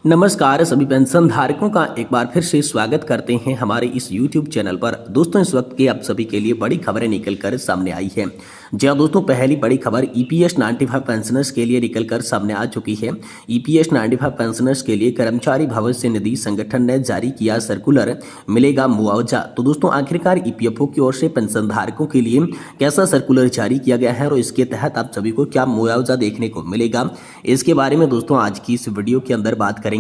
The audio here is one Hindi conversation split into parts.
नमस्कार सभी पेंशन धारकों का एक बार फिर से स्वागत करते हैं हमारे इस YouTube चैनल पर। दोस्तों इस वक्त के आप सभी के लिए बड़ी खबरें निकल कर सामने आई है। जी हाँ दोस्तों, पहली बड़ी खबर EPS 95 पेंशनर्स के लिए निकल कर सामने आ चुकी है। EPS 95 पेंशनर्स के लिए कर्मचारी भविष्य निधि संगठन ने जारी किया सर्कुलर, मिलेगा मुआवजा। तो दोस्तों आखिरकार EPFO की ओर से पेंशन धारकों के लिए कैसा सर्कुलर जारी किया गया है और इसके तहत आप सभी को क्या मुआवजा देखने को मिलेगा, इसके बारे में दोस्तों आज की इस वीडियो के अंदर बात करेंगे।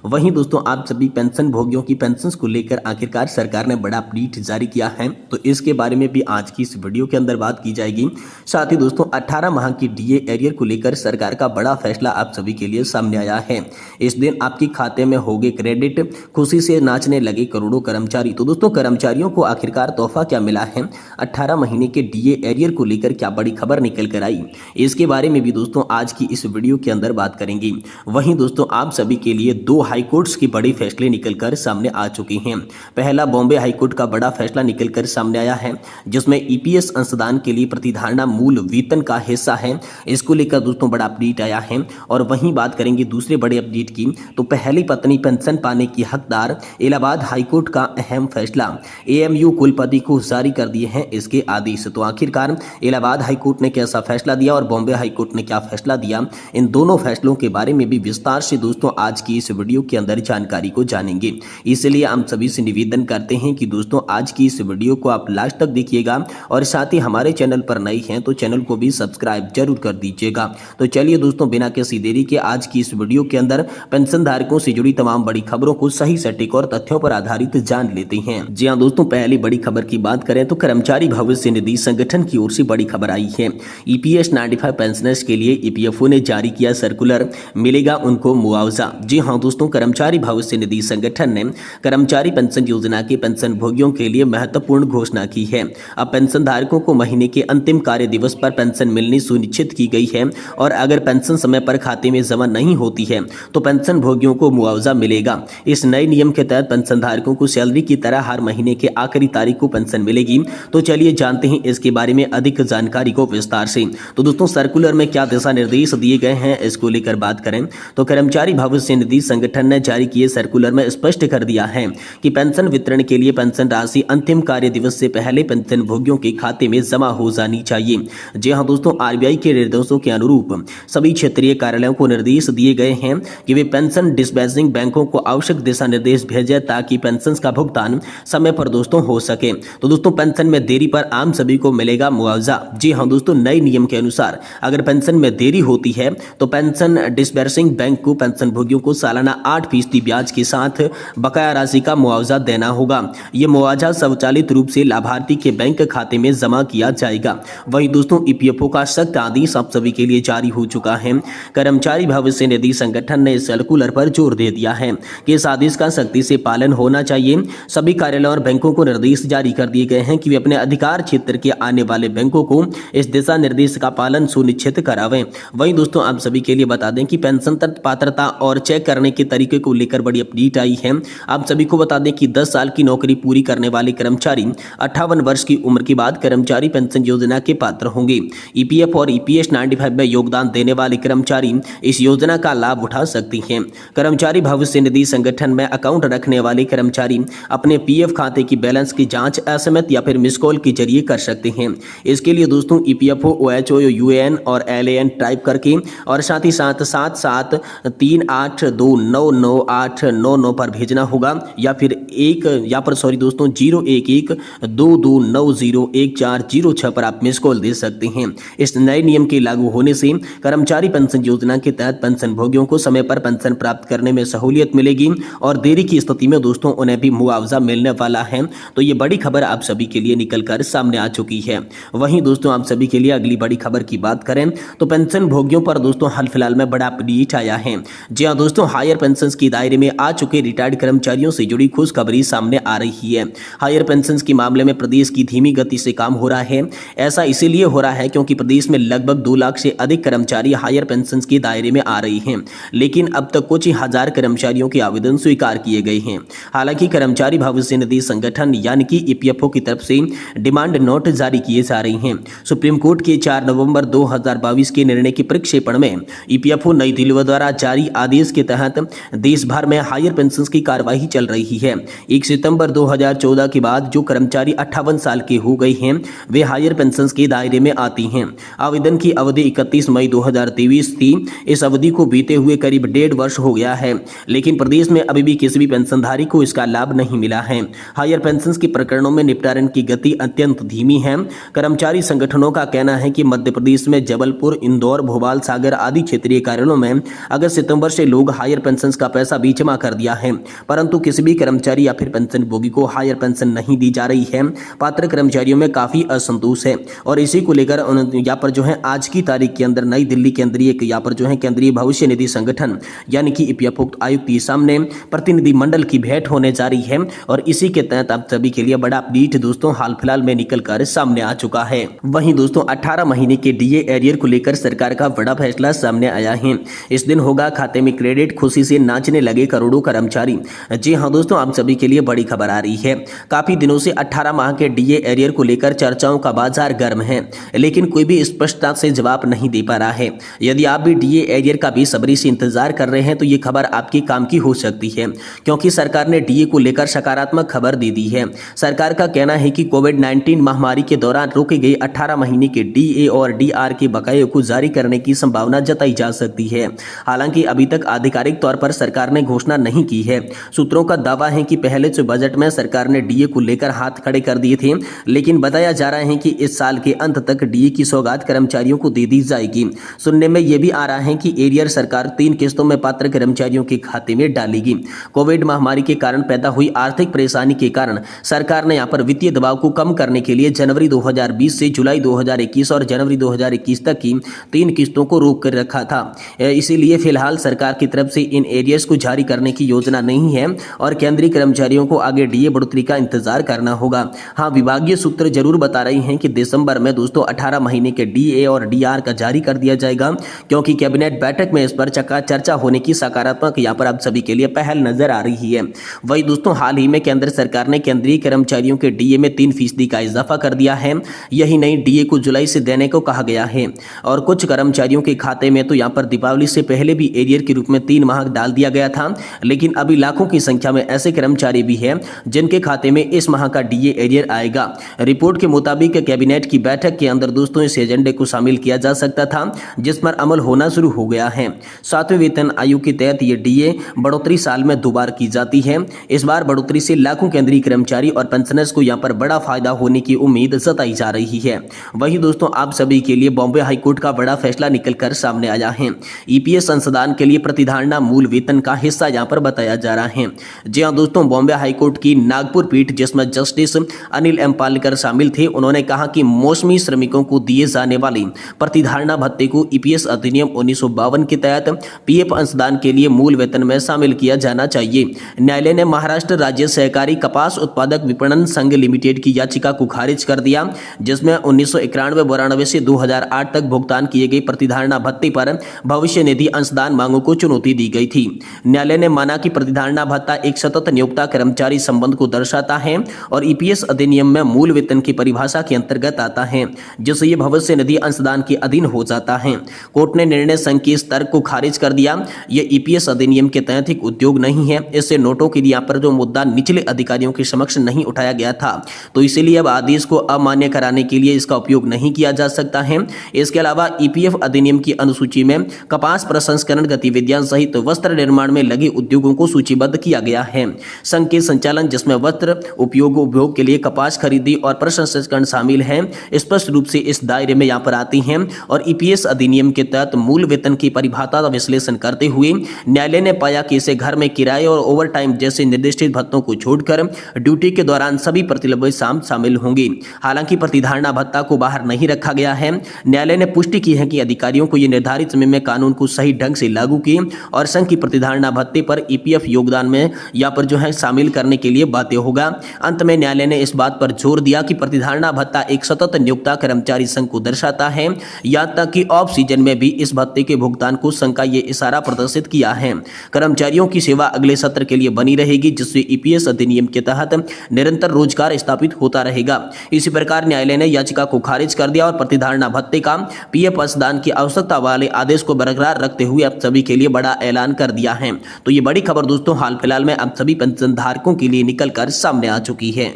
वहीं दोस्तों आप सभी पेंशन भोगियों की पेंशन को लेकर आखिरकार सरकार ने बड़ा अपडेट जारी किया है, तो इसके बारे में भी आज की इस वीडियो के अंदर बात की जाएगी। साथ ही दोस्तों 18 माह की DA एरियर को लेकर सरकार का बड़ा फैसला आप सभी के लिए सामने आया है। इस दिन आपके खाते में होंगे क्रेडिट, खुशी से नाचने लगे करोड़ों कर्मचारी। तो दोस्तों कर्मचारियों को आखिरकार तोहफा क्या मिला है, 18 महीने के DA एरियर को लेकर क्या बड़ी खबर निकल कर आई, इसके बारे में भी दोस्तों आज की इस वीडियो के अंदर बात करेंगे। वहीं दोस्तों आप सभी के लिए दो हाई कोर्ट्स की बड़ी फैसले निकलकर सामने आ चुके हैं। पहला बॉम्बे हाई कोर्ट का बड़ा फैसला निकलकर सामने आया है, जिसमें EPS अंशदान के लिए प्रतिधारणा मूल वेतन का हिस्सा है, इसको लेकर दोस्तों बड़ा अपडेट आया है। और वहीं बात करेंगे दूसरे बड़े अपडेट की, तो पहली पत्नी पेंशन पाने की हकदार, इलाहाबाद हाई कोर्ट का अहम फैसला, AMU कुलपति को जारी कर दिए हैं इसके आदेश। तो आखिरकार इलाहाबाद हाई कोर्ट ने कैसा फैसला दिया और बॉम्बे हाई कोर्ट ने क्या फैसला दिया, इन दोनों फैसलों के बारे में भी विस्तार से दोस्तों आज की इस वीडियो के अंदर जानकारी को जानेंगे। इसलिए हम सभी से निवेदन करते हैं कि दोस्तों आज की इस वीडियो को आप लास्ट तक देखिएगा और साथ ही हमारे चैनल पर नए हैं तो चैनल को भी सब्सक्राइब जरूर कर दीजिएगा। तो चलिए दोस्तों बिना किसी देरी के आज की इस वीडियो के अंदर पेंशन धारकों से जुड़ी तमाम बड़ी खबरों को सही सटीक और तथ्यों पर आधारित जान लेते हैं। जी हाँ दोस्तों, पहली बड़ी खबर की बात करें तो कर्मचारी भविष्य निधि संगठन की ओर से बड़ी खबर आई है। EPS 95 पेंशनर्स के लिए EPFO ने जारी किया सर्कुलर, मिलेगा उनको मुआवजा। जी हाँ दोस्तों, कर्मचारी भविष्य निधि संगठन ने कर्मचारी पेंशन योजना के पेंशन भोगियों के लिए महत्वपूर्ण घोषणा की है। अब पेंशन धारकों को महीने के अंतिम कार्य दिवस पर पेंशन मिलनी सुनिश्चित की गई है और अगर पेंशन समय पर खाते में जमा नहीं होती है तो पेंशन भोगियों को मुआवजा मिलेगा। इस नए नियम के तहत पेंशन धारकों को सैलरी की तरह हर महीने के आखिरी तारीख को पेंशन मिलेगी। तो चलिए जानते हैं इसके बारे में अधिक जानकारी को विस्तार से। तो दोस्तों सर्कुलर में क्या दिशा निर्देश दिए गए हैं, इसको लेकर बात करें तो कर्मचारी भविष्य निधि संगठन ने जारी किए सर्कुलर में स्पष्ट कर दिया है कि पेंशन वितरण के लिए पेंशन राशि अंतिम कार्य दिवस से पहले पेंशन भोगियों के खाते में जमा हो जानी चाहिए। जी हां दोस्तों, RBI के निर्देशों के अनुरूप सभी क्षेत्रीय कार्यालयों को निर्देश दिए गए हैं कि वे पेंशन डिस्बैर्सिंग बैंकों को आवश्यक दिशा निर्देश भेजें ताकि पेंशन का भुगतान समय पर दोस्तों हो सके। तो दोस्तों पेंशन में देरी पर आम सभी को मिलेगा मुआवजा। जी हाँ दोस्तों, नए नियम के अनुसार अगर पेंशन में देरी होती है तो पेंशन डिस्बैर्सिंग बैंक को पेंशन भोगियों को सालाना 8% ब्याज के साथ बकाया राशि का मुआवजा देना होगा। यह मुआवजा स्वचालित रूप से लाभार्थी के बैंक खाते में जमा किया जाएगा। वहीं दोस्तों EPFO का सख्त आदेश आप सभी के लिए जारी हो चुका है। कर्मचारी भविष्य निधि संगठन ने इस सर्कुलर पर जोर दे दिया है कि इस आदेश का सख्ती से पालन होना चाहिए। सभी कार्यालयों और बैंकों को निर्देश जारी कर दिए गए हैं कि वे अपने अधिकार क्षेत्र के आने वाले बैंकों को इस दिशा निर्देश का पालन सुनिश्चित करावें। वहीं दोस्तों आप सभी के लिए बता दें कि पेंशन पात्रता और चेक करने के तरीके को लेकर बड़ी अपडेट आई है। आप सभी को बता दें कि 10 साल की नौकरी पूरी करने वाले कर्मचारी 58 वर्ष की उम्र के बाद कर्मचारी पेंशन योजना के पात्र होंगे। EPF और EPS 95 में योगदान देने वाले कर्मचारी इस योजना का लाभ उठा सकते हैं। कर्मचारी भविष्य निधि संगठन में अकाउंट रखने वाले कर्मचारी अपने PF खाते की बैलेंस की जांच SMS या फिर मिस कॉल के जरिए कर सकते हैं। इसके लिए दोस्तों EPFO OHO UAN और LAN टाइप करके और साथ ही साथ 7738299899 पर भेजना होगा या फिर 01122901406 पर आप मिस कॉल दे सकते हैं। इस नए नियम के लागू होने से कर्मचारी पेंशन योजना के तहत पेंशन भोगियों को समय पर पेंशन प्राप्त करने में सहूलियत मिलेगी और देरी की स्थिति में दोस्तों उन्हें भी मुआवजा मिलने वाला है। तो ये बड़ी खबर आप सभी के लिए निकलकर सामने आ चुकी है। वहीं दोस्तों आप सभी के लिए अगली बड़ी खबर की बात करें तो पेंशन भोगियों पर दोस्तों हाल फिलहाल में बड़ा अपडेट आया है। जी हाँ दोस्तों, हायर पेंशन के दायरे में आ चुके रिटायर्ड कर्मचारियों से जुड़ी खुशखबरी सामने आ रही है। हायर पेंशन के मामले में प्रदेश की धीमी गति से काम हो रहा है, ऐसा ऐसा इसीलिए हो रहा है क्योंकि प्रदेश में लगभग 2 लाख से अधिक कर्मचारी हायर पेंशन के दायरे में आ रही हैं, लेकिन अब तक कुछ ही हजार कर्मचारियों के आवेदन स्वीकार किए गए हैं। हालांकि कर्मचारी भविष्य निधि संगठन यानी कि ईपीएफओ की तरफ से डिमांड नोट जारी किए जा रही हैं। सुप्रीम कोर्ट के 4 नवंबर 2022 के निर्णय के प्रक्षेपण में ईपीएफओ नई दिल्ली द्वारा जारी आदेश के तहत देश भर में हायर पेंशन की कार्यवाही चल रही है। 1 सितंबर 2014 के बाद जो कर्मचारी 58 साल के हो गए हैं वे हायर पेंशन के दायरे में आती हैं। आवेदन की अवधि 31 मई 2023 थी। इस अवधि को बीते हुए करीब 1.5 वर्ष हो गया है, लेकिन प्रदेश में अभी भी किसी भी पेंशनधारी को इसका लाभ नहीं मिला है। हायर पेंशन के प्रकरणों में निपटारण की गति अत्यंत धीमी है। कर्मचारी संगठनों का कहना है कि मध्य प्रदेश में जबलपुर, इंदौर, भोपाल, सागर आदि क्षेत्रीय कार्यालयों में अगस्त सितंबर से लोग हायर पेंशन का पैसा भी जमा कर दिया है, परंतु किसी भी कर्मचारी या फिर पेंशन भोगी को हायर पेंशन नहीं दी जा रही है। पात्र कर्मचारियों में काफी असंतोष है और इसी को लेकर यहाँ पर जो है आज की तारीख के अंदर नई दिल्ली केंद्रीय यहाँ पर जो है केंद्रीय भविष्य निधि संगठन यानी कि ईपीएफओ आयुक्त के सामने प्रतिनिधि मंडल की भेंट होने जा रही है और इसी के तहत आप सभी के लिए बड़ा अपडेट दोस्तों हाल फिलहाल में निकल कर सामने आ चुका है। वहीं दोस्तों 18 महीने के डीए एरियर को लेकर सरकार का बड़ा फैसला सामने आया है। इस दिन होगा खाते में क्रेडिट, खुशी से नाचने लगे करोड़ों कर्मचारी। जी हाँ दोस्तों, आप सभी के लिए बड़ी खबर आ रही है। काफी दिनों से 18 माह के डीए एरियर को लेकर चर्चाओं का बाजार गर्म है, लेकिन कोई भी स्पष्टता से जवाब नहीं दे पा रहा है। यदि आप भी डीए एरियर का बेसब्री से इंतजार कर रहे हैं तो ये खबर आपके काम की हो सकती है, क्योंकि सरकार ने डीए को लेकर सकारात्मक खबर दे दी है। सरकार का कहना है कि कोविड-19 महामारी के दौरान रोके गए 18 महीने के डीए और डीआर के बकाये को जारी करने की संभावना जताई जा सकती है। हालांकि अभी तक आधिकारिक तौर पर सरकार ने घोषणा नहीं की है। सूत्रों का दावा है कि पहले से बजट में सरकार ने डीए को लेकर हाथ खड़े कर दिए थे, लेकिन बताया जा रहा है कि इस साल के अंत तक डीए की सौगात कर्मचारियों को दे दी जाएगी। सुनने में यह भी आ रहा है कि एरियर सरकार 3 किस्तों में पात्र कर्मचारियों के खाते में डालेगी। कोविड महामारी के कारण पैदा हुई आर्थिक परेशानी के कारण सरकार ने यहाँ पर वित्तीय दबाव को कम करने के लिए जनवरी 2020 से जुलाई 2021 और जनवरी 2021 तक की 3 किस्तों को रोक कर रखा था। इसीलिए फिलहाल सरकार की तरफ से इन एरियर्स को जारी करने की योजना नहीं है और केंद्रीय कर्मचारियों को आगे डीए बढ़ोतरी का इंतजार करना होगा। हाँ, विभागीय सूत्र जरूर बता रहे हैं कि दिसंबर में दोस्तों 18 महीने के डीए और डीआर का जारी कर दिया जाएगा, क्योंकि कैबिनेट बैठक में इस पर चर्चा होने की सकारात्मक यहाँ पर आप सभी के लिए पहल नजर आ रही है। वही दोस्तों हाल ही में केंद्र सरकार ने केंद्रीय कर्मचारियों के डीए में 3% का इजाफा कर दिया है। यही नहीं, डीए को जुलाई से देने को कहा गया है और कुछ कर्मचारियों के खाते में तो यहाँ पर दीपावली से पहले भी एरियर के रूप में 3 माह डाल दिया गया था, लेकिन अभी लाखों की संख्या में ऐसे कर्मचारी भी हैं जिनके खाते में इस माह का डीए एरियर आएगा। रिपोर्ट के मुताबिक कैबिनेट की बैठक के अंदर दोस्तों इस एजेंडे को शामिल किया जा सकता था, जिस पर अमल होना शुरू हो गया है। 7वें वेतन आयोग के तहत ये डीए बढ़ोतरी साल में 2 बार की जाती है। इस बार बढ़ोतरी से लाखों केंद्रीय कर्मचारी और पेंशनर्स को यहाँ पर बड़ा फायदा होने की उम्मीद जताई जा रही है। वही दोस्तों आप सभी के लिए बॉम्बे हाईकोर्ट का बड़ा फैसला निकलकर सामने आया है। ईपीएस संशोधन के लिए प्रतिधारणा मूल वेतन का हिस्सा यहाँ पर बताया जा रहा है। जी हाँ दोस्तों, बॉम्बे हाईकोर्ट की नागपुर पीठ जिसमें जस्टिस अनिल एम पालकर शामिल थे, उन्होंने कहा कि मौसमी श्रमिकों को दिए जाने वाली प्रतिधारणा भत्ते को ईपीएस अधिनियम 1952 के तहत पीएफ अंशदान के लिए मूल वेतन में शामिल किया जाना चाहिए। न्यायालय ने महाराष्ट्र राज्य सहकारी कपास उत्पादक विपणन संघ लिमिटेड की याचिका को खारिज कर दिया, जिसमें 1991-92 से 2008 तक भुगतान किए गए प्रतिधारणा भत्ते पर भविष्य निधि अंशदान मांगों को चुनौती दी गई थी। न्यायालय ने माना कि प्रतिधारणा भत्ता एक सतत नियोक्ता कर्मचारी संबंध को दर्शाता है और ईपीएस अधिनियम में मूल वेतन की परिभाषा के अंतर्गत आता है, जिससे ये भविष्य निधि अंशदान के अधीन हो जाता है। कोर्ट ने निर्णय संघ के इस तर्क को खारिज कर दिया। यह ईपीएस अधिनियम के तहत एक उद्योग नहीं है। इससे नोटों के लिए यहाँ पर जो मुद्दा निचले अधिकारियों के समक्ष नहीं उठाया गया था, तो इसीलिए अब आदेश को अमान्य कराने के लिए इसका उपयोग नहीं किया जा सकता है। इसके अलावा ईपीएफ अधिनियम की अनुसूची में कपास प्रसंस्करण गतिविधियां सहित वस्त्र निर्माण में लगे उद्योगों को सूचीबद्ध किया गया है। संघ के संचालन जिसमें वस्त्र उपभोग के लिए कपास खरीदी और प्रसंस्करण शामिल है, स्पष्ट रूप से इस दायरे में यहाँ पर आती हैं और ईपीएस अधिनियम के तहत मूल वेतन की परिभाषा का विश्लेषण करते हुए न्यायालय ने पाया कि इसे घर में किराए और ओवरटाइम जैसे निर्दिष्ट भत्तों को छोड़कर ड्यूटी के दौरान सभी प्रतिलब्ध शामिल होंगे। हालांकि प्रतिधारणा भत्ता को बाहर नहीं रखा गया है। न्यायालय ने पुष्टि की है कि अधिकारियों को यह निर्धारित समय में कानून को सही ढंग से लागू किए और संघ की प्रतिधारणा भत्ते पर ईपीएफ योगदान में यहाँ पर जो है शामिल करने के लिए बाध्य होगा। अंत में न्यायालय ने इस बात पर जोर दिया कि प्रतिधारणा भत्ता एक सतत औसत नियोक्ता कर्मचारी संघ को दर्शाता है। यहाँ तक कि ऑफ सीजन में भी इस भत्ते के भुगतान को संघ का ये इशारा प्रदर्शित किया है। कर्मचारियों की सेवा अगले सत्र के लिए बनी रहेगी, जिससे ईपीएस अधिनियम के तहत निरंतर रोजगार स्थापित होता रहेगा। इसी प्रकार न्यायालय ने याचिका को खारिज कर दिया और प्रतिधारणा भत्ते का पीएफ अंशदान की आवश्यकता वाले आदेश को बरकरार रखते हुए अब सभी के लिए बड़ा ऐलान कर दिया है। तो ये बड़ी खबर दोस्तों हाल फिलहाल में अब सभी पेंशन धारकों के लिए निकल कर सामने आ चुकी है।